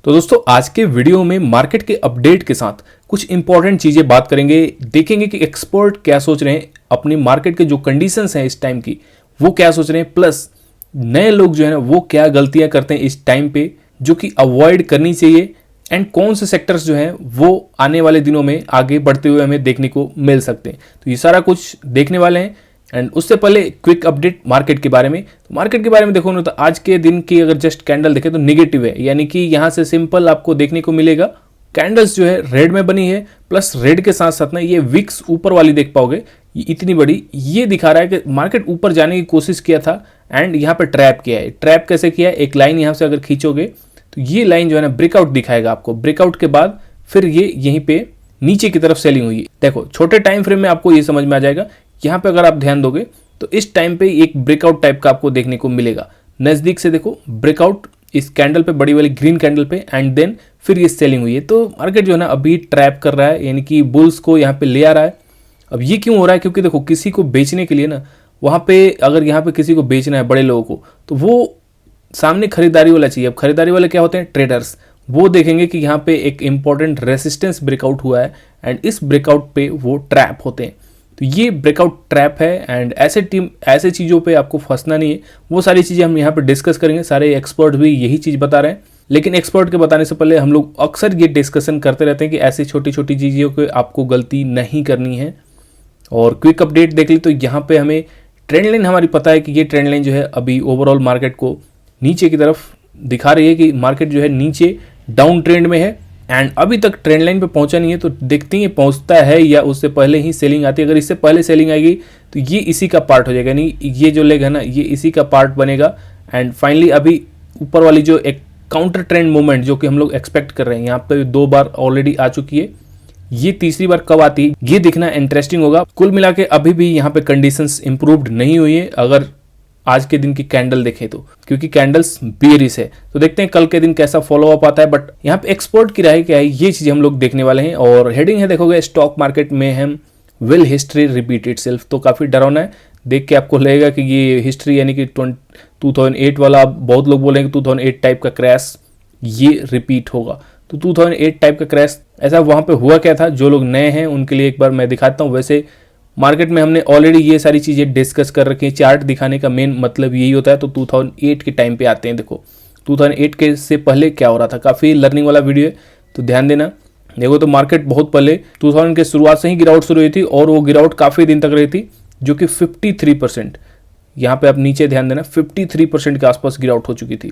तो दोस्तों आज के वीडियो में मार्केट के अपडेट के साथ कुछ इंपॉर्टेंट चीजें बात करेंगे। देखेंगे कि एक्सपर्ट क्या सोच रहे हैं, अपनी मार्केट के जो कंडीशंस हैं इस टाइम की वो क्या सोच रहे हैं, प्लस नए लोग जो है ना वो क्या गलतियां करते हैं इस टाइम पे जो कि अवॉइड करनी चाहिए, एंड कौन से सेक्टर्स जो हैं वो आने वाले दिनों में आगे बढ़ते हुए हमें देखने को मिल सकते हैं। तो ये सारा कुछ देखने वाले हैं। एंड उससे पहले क्विक अपडेट मार्केट के बारे में। तो मार्केट के बारे में देखो ना, तो आज के दिन की अगर जस्ट कैंडल देखें तो नेगेटिव है, यानी कि यहां से सिंपल आपको देखने को मिलेगा कैंडल्स जो है रेड में बनी है, प्लस रेड के साथ साथ ना ये विक्स ऊपर वाली देख पाओगे इतनी बड़ी, ये दिखा रहा है कि मार्केट ऊपर जाने की कोशिश किया था एंड यहाँ पे ट्रैप किया है। ट्रैप कैसे किया है, एक लाइन यहाँ से अगर खींचोगे तो ये लाइन जो है ना ब्रेकआउट दिखाएगा आपको। ब्रेकआउट के बाद फिर ये यहीं पे नीचे की तरफ सेलिंग हुई है। देखो छोटे टाइम फ्रेम में आपको ये समझ में आ जाएगा। यहाँ पे अगर आप ध्यान दोगे तो इस टाइम पे एक ब्रेकआउट टाइप का आपको देखने को मिलेगा। नजदीक से देखो ब्रेकआउट इस कैंडल पे, बड़ी वाली ग्रीन कैंडल पे, एंड देन फिर ये सेलिंग हुई है। तो मार्केट जो है ना अभी ट्रैप कर रहा है, यानी कि बुल्स को यहाँ पे ले आ रहा है। अब ये क्यों हो रहा है, क्योंकि देखो किसी को बेचने के लिए ना वहाँ पे, अगर यहाँ पे किसी को बेचना है बड़े लोगों को, तो वो सामने खरीदारी वाला चाहिए। अब खरीदारी वाले क्या होते हैं, ट्रेडर्स। वो देखेंगे कि यहाँ पे एक इंपॉर्टेंट रेसिस्टेंस ब्रेकआउट हुआ है एंड इस ब्रेकआउट पे वो ट्रैप होते हैं। तो ये ब्रेकआउट ट्रैप है एंड ऐसे चीज़ों पे आपको फंसना नहीं है। वो सारी चीज़ें हम यहाँ पे डिस्कस करेंगे। सारे एक्सपर्ट भी यही चीज़ बता रहे हैं, लेकिन एक्सपर्ट के बताने से पहले हम लोग अक्सर ये डिस्कशन करते रहते हैं कि ऐसी छोटी छोटी चीज़ों को आपको गलती नहीं करनी है। और क्विक अपडेट देख ली तो यहाँ पे हमें ट्रेंड लाइन हमारी पता है कि ये ट्रेंड लाइन जो है अभी ओवरऑल मार्केट को नीचे की तरफ दिखा रही है कि मार्केट जो है नीचे डाउन ट्रेंड में है एंड अभी तक ट्रेंड लाइन पे पहुंचा नहीं है। तो देखते हैं पहुंचता है या उससे पहले ही सेलिंग आती है। अगर इससे पहले सेलिंग आएगी तो ये इसी का पार्ट हो जाएगा, यानी ये जो लेग है ना ये इसी का पार्ट बनेगा। एंड फाइनली अभी ऊपर वाली जो एक काउंटर ट्रेंड मूवमेंट जो कि हम लोग एक्सपेक्ट कर रहे हैं, यहाँ पे 2 बार ऑलरेडी आ चुकी है, ये तीसरी बार कब आती है ये देखना इंटरेस्टिंग होगा। कुल मिला के अभी भी यहाँ पे कंडीशंस इंप्रूव्ड नहीं हुई है अगर आज के दिन की कैंडल देखें तो, क्योंकि कैंडल्स बेरिश है। तो देखते हैं कल के दिन कैसा फॉलो अप आता है। बट यहाँ पे एक्सपर्ट की राय क्या है ये चीज हम लोग देखने वाले हैं। और हेडिंग है देखोगे, स्टॉक मार्केट में हम विल हिस्ट्री रिपीट इटसेल्फ। तो काफी डरावना है, देख के आपको लगेगा कि ये हिस्ट्री यानी कि 2008 वाला, बहुत लोग बोलेंगे 2008 टाइप का क्रैश ये रिपीट होगा। तो 2008 टाइप का क्रैश ऐसा वहां पे हुआ क्या था, जो लोग नए हैं उनके लिए एक बार मैं दिखाता हूँ। वैसे मार्केट में हमने ऑलरेडी ये सारी चीज़ें डिस्कस कर रखी है। चार्ट दिखाने का मेन मतलब यही होता है। तो 2008 के टाइम पे आते हैं। देखो 2008 के से पहले क्या हो रहा था, काफ़ी लर्निंग वाला वीडियो है तो ध्यान देना। देखो तो मार्केट बहुत पहले 2000 के शुरुआत से ही गिरावट शुरू हुई थी और वो गिरावट काफ़ी दिन तक रही थी, जो कि 53%, यहाँ पे आप नीचे ध्यान देना, 53% के आसपास गिरावट हो चुकी थी।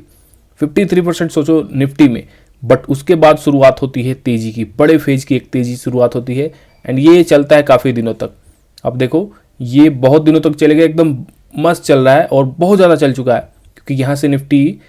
53% सोचो निफ्टी में। बट उसके बाद शुरुआत होती है तेज़ी की, बड़े फेज की एक तेज़ी शुरुआत होती है एंड ये चलता है काफ़ी दिनों तक। अब देखो ये बहुत दिनों तक चलेगा, एकदम मस्त चल रहा है और बहुत ज़्यादा चल चुका है, क्योंकि यहाँ से निफ्टी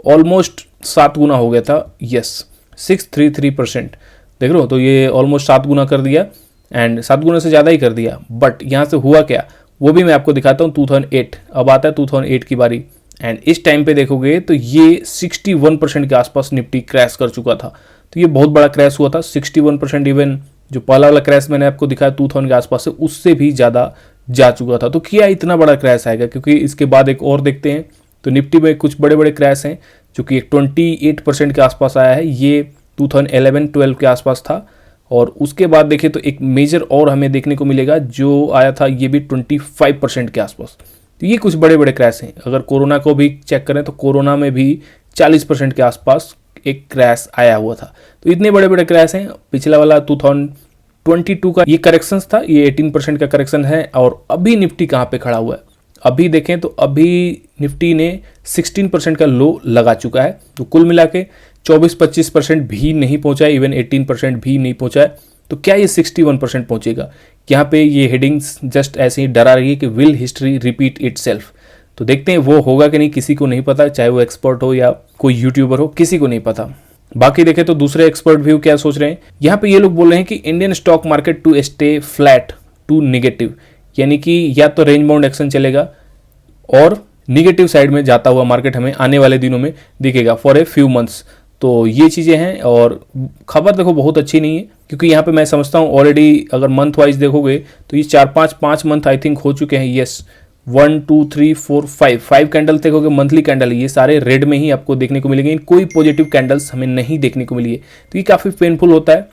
ऑलमोस्ट 7 गुना हो गया था। यस 633% देख रहे हो, तो ये ऑलमोस्ट 7 गुना कर दिया एंड 7 गुना से ज़्यादा ही कर दिया। बट यहाँ से हुआ क्या वो भी मैं आपको दिखाता हूँ। 2008 अब आता है 2008 की बारी एंड इस टाइम पे देखोगे तो ये 61% के आसपास निफ्टी क्रैश कर चुका था। तो ये बहुत बड़ा क्रैश हुआ था, 61%। इवन जो पहला वाला क्रैश मैंने आपको दिखाया 2000 के आसपास से, उससे भी ज़्यादा जा चुका था। तो क्या इतना बड़ा क्रैश आएगा, क्योंकि इसके बाद एक और देखते हैं तो निफ्टी में कुछ बड़े बड़े क्रैश हैं जो कि 28% के आसपास आया है। ये 2011-12 के आसपास था। और उसके बाद देखें तो एक मेजर और हमें देखने को मिलेगा जो आया था, ये भी 25% के आसपास। तो ये कुछ बड़े बड़े क्रैश हैं। अगर कोरोना को भी चेक करें तो कोरोना में भी 40% के आसपास एक क्रैश आया हुआ था। तो इतने बड़े बड़े क्रैश हैं। पिछला वाला 2022 का ये करेक्शन था, ये 18% का करेक्शन है। और अभी निफ्टी कहाँ पे खड़ा हुआ है, अभी देखें तो अभी निफ्टी ने 16% का लो लगा चुका है। तो कुल मिला के 24-25% भी नहीं पहुंचा है, इवन 18% भी नहीं पहुंचा है। तो क्या ये 61% पहुंचेगा? यहाँ पे ये हेडिंग्स जस्ट ऐसे ही डरा रही है कि विल हिस्ट्री रिपीट इटसेल्फ। तो देखते हैं वो होगा कि नहीं, किसी को नहीं पता, चाहे वो एक्सपर्ट हो या कोई यूट्यूबर हो, किसी को नहीं पता। बाकी देखें तो दूसरे एक्सपर्ट व्यू क्या सोच रहे हैं। यहाँ पे ये लोग बोल रहे हैं कि Indian stock market to stay flat to negative, यानी कि या तो रेंज बाउंड एक्शन चलेगा और निगेटिव साइड में जाता हुआ मार्केट हमें आने वाले दिनों में दिखेगा फॉर ए फ्यू मंथ्स। तो ये चीज़ें हैं और खबर देखो बहुत अच्छी नहीं है, क्योंकि यहाँ पे मैं समझता हूँ ऑलरेडी अगर मंथ वाइज देखोगे तो ये 4-5 मंथ आई थिंक हो चुके हैं। यस 1 2 3 4 5 कैंडल देखोगे मंथली कैंडल, ये सारे रेड में ही आपको देखने को मिलेंगे, कोई पॉजिटिव कैंडल्स हमें नहीं देखने को मिली है। तो ये काफ़ी पेनफुल होता है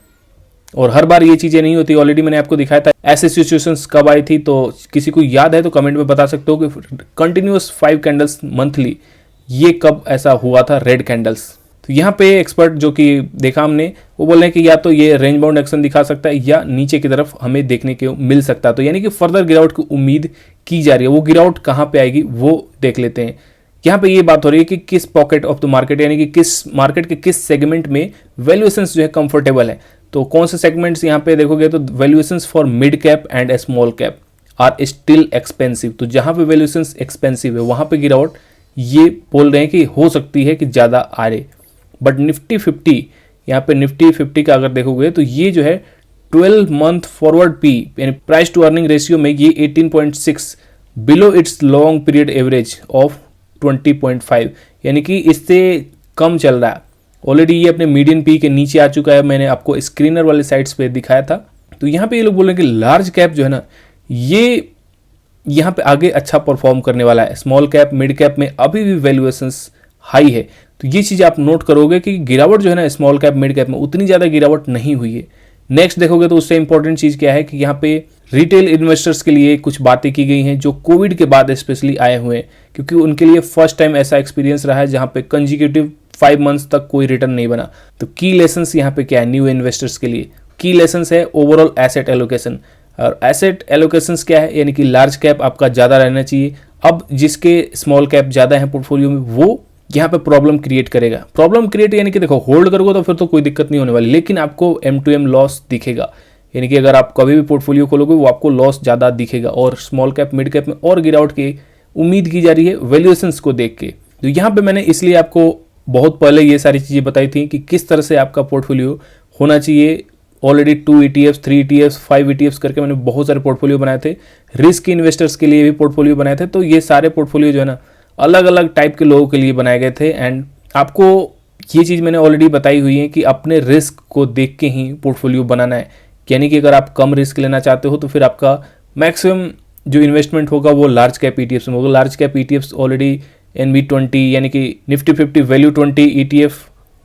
और हर बार ये चीज़ें नहीं होती। ऑलरेडी मैंने आपको दिखाया था ऐसे सिचुएशंस कब आई थी, तो किसी को याद है तो कमेंट में बता सकते हो कि कंटिन्यूस 5 कैंडल्स मंथली ये कब ऐसा हुआ था रेड कैंडल्स। तो यहाँ पे एक्सपर्ट जो कि देखा हमने वो बोल रहे हैं कि या तो ये रेंज बाउंड एक्शन दिखा सकता है या नीचे की तरफ हमें देखने को मिल सकता है। तो यानी कि फर्दर गिरावट की उम्मीद की जा रही है। वो गिरावट कहाँ पे आएगी वो देख लेते हैं। यहाँ पे ये बात हो रही है कि किस पॉकेट ऑफ द मार्केट यानी कि किस मार्केट के किस सेगमेंट में वैल्यूएशंस जो है कंफर्टेबल है। तो कौन से सेगमेंट्स यहाँ पे देखोगे तो valuations for mid cap and small cap are still expensive. तो जहाँ पे वैल्यूएशंस एक्सपेंसिव है वहाँ पे गिरावट ये बोल रहे हैं कि हो सकती है कि ज़्यादा आ रहे। बट निफ्टी 50 यहाँ पे निफ्टी 50 का अगर देखोगे तो ये जो है 12 मंथ फॉरवर्ड पी यानी प्राइस टू अर्निंग रेशियो में ये 18.6 below it's long period average of 20.5 यानी कि इससे कम चल रहा है। ऑलरेडी ये अपने मीडियन पी के नीचे आ चुका है। मैंने आपको स्क्रीनर वाले साइट्स पे दिखाया था। तो यहाँ पे ये लोग बोल रहे हैं कि लार्ज कैप जो है ना ये यहाँ पे आगे अच्छा परफॉर्म करने वाला है। स्मॉल कैप मिड कैप में अभी भी वैल्यूएशंस हाई है। तो ये चीज़ आप नोट करोगे कि गिरावट जो है ना स्मॉल कैप मिड कैप में उतनी ज़्यादा गिरावट नहीं हुई है। नेक्स्ट देखोगे तो उससे इंपॉर्टेंट चीज़ क्या है कि यहाँ पे रिटेल इन्वेस्टर्स के लिए कुछ बातें की गई हैं जो कोविड के बाद स्पेशली आए हुए हैं, क्योंकि उनके लिए फर्स्ट टाइम ऐसा एक्सपीरियंस रहा है जहाँ पे कंजिक्यूटिव 5 मंथ्स तक कोई रिटर्न नहीं बना। तो की लेसन्स यहाँ पे क्या है न्यू इन्वेस्टर्स के लिए? की लेसन्स है ओवरऑल एसेट एलोकेशन। और एसेट एलोकेशंस क्या है यानी कि लार्ज कैप आपका ज़्यादा रहना चाहिए। अब जिसके स्मॉल कैप ज़्यादा है पोर्टफोलियो में वो यहाँ पे प्रॉब्लम क्रिएट करेगा। प्रॉब्लम क्रिएट यानी कि देखो होल्ड करोगे तो फिर तो कोई दिक्कत नहीं होने वाली, लेकिन आपको M2M लॉस दिखेगा। यानी कि अगर आप कभी भी पोर्टफोलियो खोलोगे वो आपको लॉस ज़्यादा दिखेगा। और स्मॉल कैप मिड कैप में और गिरावट की उम्मीद की जा रही है वैल्यूएशंस को देख के। तो यहाँ पे मैंने इसलिए आपको बहुत पहले ये सारी चीज़ें बताई थी कि किस तरह से आपका पोर्टफोलियो होना चाहिए। ऑलरेडी 2 ETFs 3 ETFs 5 ETFs करके मैंने बहुत सारे पोर्टफोलियो बनाए थे। रिस्क इन्वेस्टर्स के लिए भी पोर्टफोलियो बनाए थे। तो ये सारे पोर्टफोलियो जो है ना अलग अलग टाइप के लोगों के लिए बनाए गए थे। एंड आपको ये चीज़ मैंने ऑलरेडी बताई हुई है कि अपने रिस्क को देख के ही पोर्टफोलियो बनाना है। यानी कि अगर आप कम रिस्क लेना चाहते हो तो फिर आपका मैक्सिमम जो इन्वेस्टमेंट होगा वो लार्ज कैप ETFs में होगा। Large cap ETFs already NB20 यानी कि निफ्टी 50 वैल्यू 20 ETF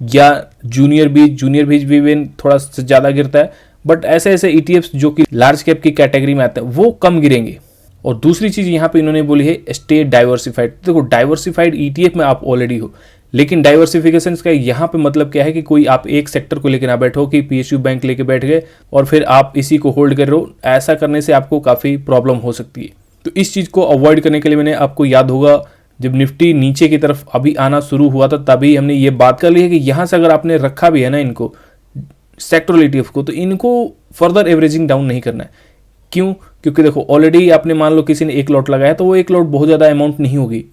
या जूनियर बीज भी थोड़ा ज़्यादा गिरता है। बट ऐसे ऐसे ETFs जो कि लार्ज कैप की कैटेगरी में आते हैं वो कम गिरेंगे। और दूसरी चीज़ यहाँ पे इन्होंने बोली है स्टे डाइवर्सिफाइड। देखो डाइवर्सिफाइड ETF में आप ऑलरेडी हो, लेकिन डाइवर्सिफिकेशन का यहाँ पे मतलब क्या है कि कोई आप एक सेक्टर को लेकर ना बैठो कि PSU बैंक लेके बैठ गए और फिर आप इसी को होल्ड कर रहे हो। ऐसा करने से आपको काफ़ी प्रॉब्लम हो सकती है। तो इस चीज़ को अवॉइड करने के लिए मैंने आपको याद होगा जब निफ्टी नीचे की तरफ अभी आना शुरू हुआ था तभी हमने ये बात कर ली है कि यहाँ से अगर आपने रखा भी है ना इनको सेक्टरल ETF को, तो इनको फर्दर एवरेजिंग डाउन नहीं करना है। क्यों? क्योंकि देखो ऑलरेडी आपने मान लो किसी ने 1 लॉट लगाया तो वो 1 लॉट बहुत ज़्यादा अमाउंट नहीं होगी।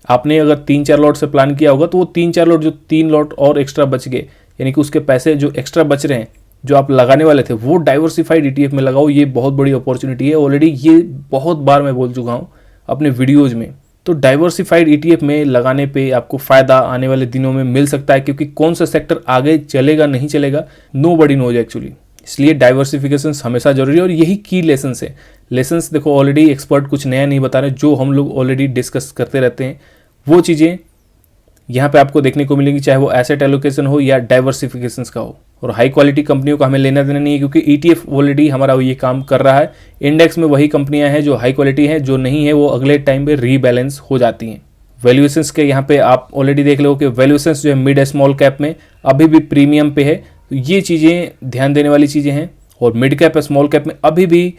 आपने अगर 3-4 लॉट से प्लान किया होगा तो वो 3-4 लॉट जो 3 लॉट और एक्स्ट्रा बच गए यानी कि उसके पैसे जो एक्स्ट्रा बच रहे हैं जो आप लगाने वाले थे वो डाइवर्सिफाइड ETF में लगाओ। ये बहुत बड़ी अपॉर्चुनिटी है। ऑलरेडी ये बहुत बार मैं बोल चुका हूँ अपने वीडियोज में। तो डाइवर्सिफाइड ETF में लगाने पे आपको फ़ायदा आने वाले दिनों में मिल सकता है, क्योंकि कौन सा सेक्टर आगे चलेगा नहीं चलेगा नोबडी नोज एक्चुअली। इसलिए डाइवर्सिफिकेशन हमेशा जरूरी है और यही की लेसन्स है। लेसन्स देखो ऑलरेडी एक्सपर्ट कुछ नया नहीं बता रहे, जो हम लोग ऑलरेडी डिस्कस करते रहते हैं वो चीज़ें यहाँ पे आपको देखने को मिलेंगी, चाहे वो एसेट एलोकेशन हो या डाइवर्सिफिकेशन का हो। और हाई क्वालिटी कंपनियों का हमें लेना देना नहीं है, क्योंकि ETF ऑलरेडी हमारा ये काम कर रहा है। इंडेक्स में वही कंपनियां हैं जो हाई क्वालिटी हैं, जो नहीं है वो अगले टाइम पे रीबैलेंस हो जाती हैं। वैल्यूएशंस के यहाँ पे आप ऑलरेडी देख लो कि वैल्यूएशंस जो है मिड स्मॉल कैप में अभी भी प्रीमियम पे है। तो ये चीज़ें ध्यान देने वाली चीज़ें हैं। और मिड कैप स्मॉल कैप में अभी भी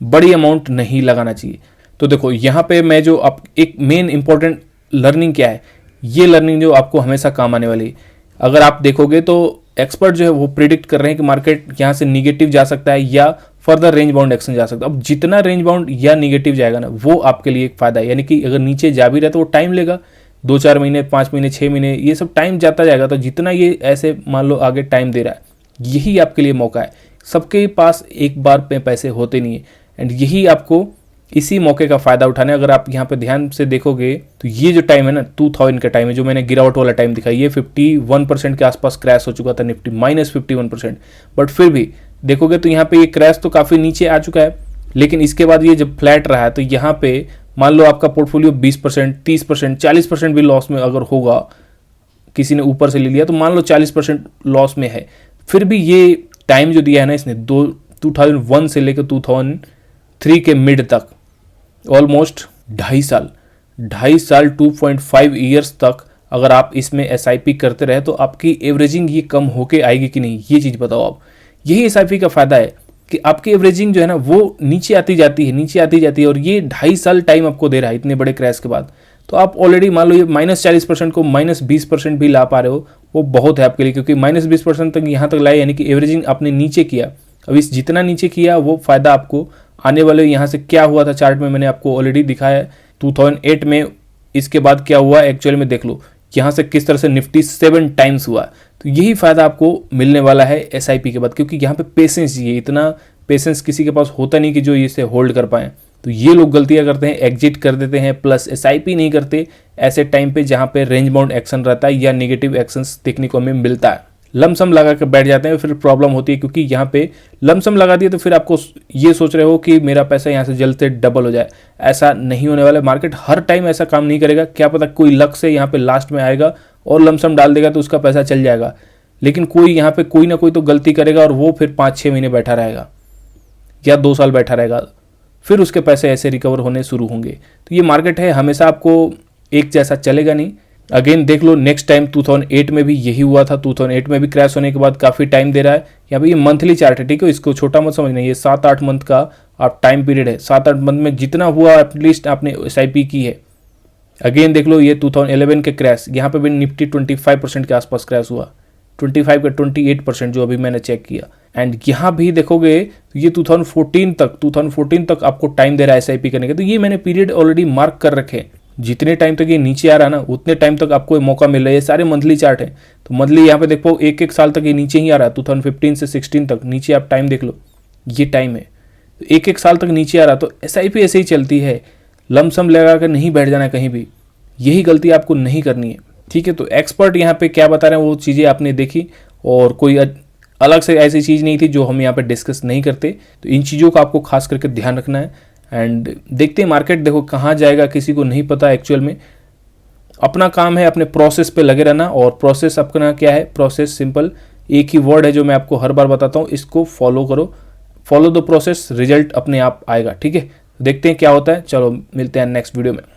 बड़ी अमाउंट नहीं लगाना चाहिए। तो देखो यहाँ पे मैं जो आप एक मेन इंपॉर्टेंट लर्निंग क्या है, ये लर्निंग जो आपको हमेशा काम आने वाली है। अगर आप देखोगे तो एक्सपर्ट जो है वो प्रिडिक्ट कर रहे हैं कि मार्केट यहाँ से निगेटिव जा सकता है या फर्दर रेंज बाउंड एक्शन जा सकता है। अब जितना रेंज बाउंड या निगेटिव जाएगा ना वो आपके लिए एक फायदा है। यानी कि अगर नीचे जा भी रहा है तो वो टाइम लेगा, 2-4 महीने 5 महीने 6 महीने ये सब टाइम जाता जाएगा। तो जितना ये ऐसे मान लो आगे टाइम दे रहा है यही आपके लिए मौका है। सबके पास एक बार में पैसे होते नहीं है एंड यही आपको इसी मौके का फ़ायदा उठाना है। अगर आप यहाँ पे ध्यान से देखोगे तो ये जो टाइम है ना 2000 का टाइम है, जो मैंने गिरावट वाला टाइम दिखाई, ये 51% के आसपास क्रैश हो चुका था निफ्टी -51%। बट फिर भी देखोगे तो यहाँ पे ये क्रैश तो काफ़ी नीचे आ चुका है, लेकिन इसके बाद ये जब फ्लैट रहा है तो यहाँ पे मान लो आपका पोर्टफोलियो 20%, 30%, 40% भी लॉस में अगर होगा, किसी ने ऊपर से ले लिया तो मान लो 40% लॉस में है, फिर भी ये टाइम जो दिया है ना इसने 2001 से लेकर 2003 के मिड तक, ऑलमोस्ट 2.5 साल 2.5 ईयर्स तक अगर आप इसमें एसआईपी करते रहे तो आपकी एवरेजिंग ये कम होके आएगी कि नहीं, ये चीज़ बताओ आप। यही एसआईपी का फायदा है कि आपकी एवरेजिंग जो है ना वो नीचे आती जाती है और ये 2.5 साल टाइम आपको दे रहा है इतने बड़े क्रैश के बाद। तो आप ऑलरेडी मान लो ये -40% को -20% भी ला पा रहे हो, वो बहुत है आपके लिए, क्योंकि -20% तक यहाँ तक लाए, यानी कि एवरेजिंग आपने नीचे किया। अब इस जितना नीचे किया वो फायदा आपको आने वाले, यहाँ से क्या हुआ था चार्ट में मैंने आपको ऑलरेडी दिखाया है 2008 में, इसके बाद क्या हुआ एक्चुअल में देख लो, यहाँ से किस तरह से निफ्टी 7 टाइम्स हुआ। तो यही फायदा आपको मिलने वाला है एसआईपी के बाद, क्योंकि यहाँ पे पेशेंस चाहिए, इतना पेशेंस किसी के पास होता नहीं कि जो इसे होल्ड कर पाए। तो ये लोग गलतियां करते हैं, एग्जिट कर देते हैं, प्लस एसआईपी नहीं करते ऐसे टाइम पे जहाँ पे रेंज बाउंड एक्शन रहता है या नेगेटिव एक्शंस देखने को हमें मिलता है। लमसम लगा कर बैठ जाते हैं, फिर प्रॉब्लम होती है, क्योंकि यहाँ पे लमसम लगा दिया तो फिर आपको ये सोच रहे हो कि मेरा पैसा यहाँ से जल्द से डबल हो जाए। ऐसा नहीं होने वाला, मार्केट हर टाइम ऐसा काम नहीं करेगा। क्या पता कोई लक से यहाँ पे लास्ट में आएगा और लमसम डाल देगा तो उसका पैसा चल जाएगा, लेकिन कोई यहाँ पे कोई ना कोई तो गलती करेगा और वो फिर 5-6 महीने बैठा रहेगा या 2 साल बैठा रहेगा, फिर उसके पैसे ऐसे रिकवर होने शुरू होंगे। तो ये मार्केट है, हमेशा आपको एक जैसा चलेगा नहीं। अगेन देख लो, नेक्स्ट टाइम 2008 में भी यही हुआ था। 2008 में भी क्रैश होने के बाद काफ़ी टाइम दे रहा है। यहाँ पे ये मंथली चार्ट है, ठीक है, इसको छोटा मत समझना, ये 7-8 मंथ का आप टाइम पीरियड है। 7-8 मंथ में जितना हुआ एटलीस्ट आपने एसआईपी की है। अगेन देख लो, ये 2011 के क्रैश, यहाँ पे भी निफ्टी 25% के आसपास क्रैश हुआ, 25 का 28% जो अभी मैंने चेक किया। एंड यहाँ भी देखोगे तो ये 2014 तक आपको टाइम दे रहा है एसआईपी करने का। तो ये मैंने पीरियड ऑलरेडी मार्क कर रखे हैं, जितने टाइम तक ये नीचे आ रहा है ना उतने टाइम तक आपको मौका मिल रहा है। ये सारे मंथली चार्ट है, तो मंथली यहाँ पे देखो 1-1 साल तक ये नीचे ही आ रहा है। 2015 से 16 तक नीचे आप टाइम देख लो, ये टाइम है, तो 1-1 साल तक नीचे आ रहा। तो एसआईपी ऐसे ही चलती है, लमसम लगा कर नहीं बैठ जाना कहीं भी, यही गलती आपको नहीं करनी है, ठीक है। तो एक्सपर्ट यहाँ पे क्या बता रहे हैं वो चीज़ें आपने देखी, और कोई अलग से ऐसी चीज़ नहीं थी जो हम यहाँ पे डिस्कस नहीं करते। तो इन चीज़ों का आपको खास करके ध्यान रखना है। एंड देखते हैं मार्केट देखो कहाँ जाएगा, किसी को नहीं पता एक्चुअल में। अपना काम है अपने प्रोसेस पे लगे रहना, और प्रोसेस अपना क्या है, प्रोसेस सिंपल एक ही वर्ड है जो मैं आपको हर बार बताता हूँ, इसको फॉलो करो, फॉलो द प्रोसेस, रिजल्ट अपने आप आएगा, ठीक है। देखते हैं क्या होता है, चलो मिलते हैं नेक्स्ट वीडियो में।